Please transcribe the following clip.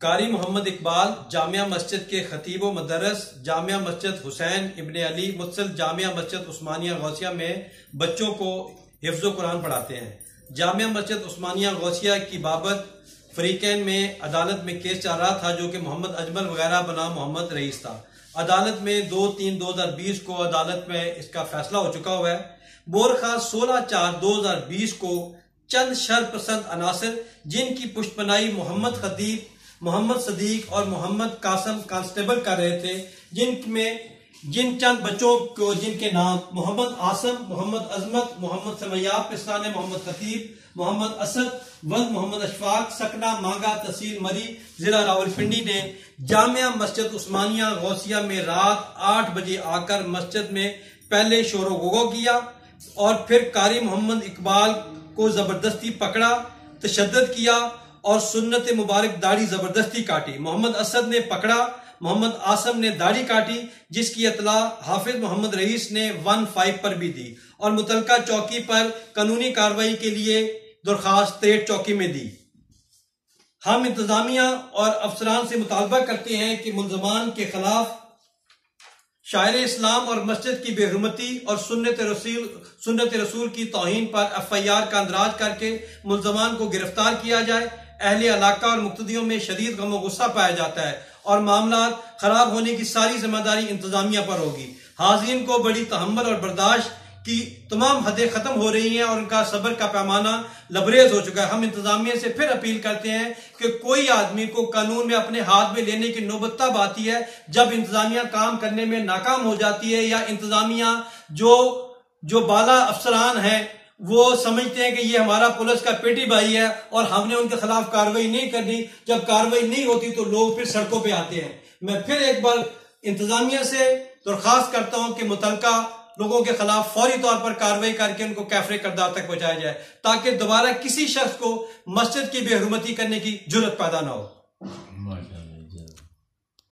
कारी मोहम्मद इकबाल जामिया मस्जिद के खतीब व मुदर्रिस जामिया मस्जिद हुसैन इब्ने अली मुत्सल जामिया मस्जिद उस्मानिया गौसिया में बच्चों को हिफ्ज़ कुरान पढ़ाते हैं। जामिया मस्जिद उस्मानिया गौसिया की बाबत फरीकैन में अदालत में केस चल रहा था, जो कि मोहम्मद अजमल वगैरह बनाम मोहम्मद रईस था। अदालत में 2/3/2020 को अदालत में इसका फैसला हो चुका हुआ है। बोरखा 16/4/2020 को चंद शरपसंद अनासर जिनकी पुष्पनाई मोहम्मद खतीब, मोहम्मद सदीक और मोहम्मद कासम कांस्टेबल कर रहे थे, जिन चंद बच्चों को जिनके नाम मोहम्मद आसम, मोहम्मद अजमत, मोहम्मद समयाब पिस्ताने, मोहम्मद खतीब, मोहम्मद असद, वल्द मोहम्मद अशफाक, सकना मांगा, तहसील मरी, जिला रावलपिंडी ने जामिया मस्जिद उस्मानिया गौसिया में रात 8 बजे आकर मस्जिद में पहले शोरो गुगो किया और फिर कारी मोहम्मद इकबाल को जबरदस्ती पकड़ा, तशद्दुद किया और सुन्नत मुबारक दाढ़ी जबरदस्ती काटी। मोहम्मद असद ने पकड़ा, मोहम्मद आसम ने दाढ़ी काटी, जिसकी इतला हाफिज मोहम्मद रईस ने 1-5 पर भी दी और मुतलका चौकी पर कानूनी कार्रवाई के लिए दरखास्त 63 चौकी में दी। हम इंतजामिया और अफसरान से मुतालबा करते हैं कि मुल्जमान के खिलाफ शायर इस्लाम और मस्जिद की बेहुरमती और सुन्नत रसूल की तौहीन पर FIR का अंदराज करके मुल्जमान को गिरफ्तार किया जाए। अहले इलाका और मुक्तदियों में शदीद गम और गुस्सा पाया जाता है और मामला खराब होने की सारी जिम्मेदारी इंतजामिया पर होगी। हाज़रीन को बड़ी तहम्मुल और बर्दाश्त की तमाम हदें खत्म हो रही हैं और उनका सब्र का पैमाना लबरेज हो चुका है। हम इंतजामिया से फिर अपील करते हैं कि कोई आदमी को कानून में अपने हाथ में लेने की नौबत तब आती है जब इंतजामिया काम करने में नाकाम हो जाती है या इंतजामिया जो बाला अफसरान हैं वो समझते हैं कि ये हमारा पुलिस का पेटी भाई है और हमने उनके खिलाफ कार्रवाई नहीं करनी। जब कार्रवाई नहीं होती तो लोग फिर सड़कों पे आते हैं। मैं फिर एक बार इंतजामिया से दरखास्त करता हूं कि मुतलका लोगों के खिलाफ फौरी तौर पर कार्रवाई करके उनको कैफरे करदार तक पहुंचाया जाए, ताकि दोबारा किसी शख्स को मस्जिद की बेहुरमती करने की जुर्रत पैदा ना हो।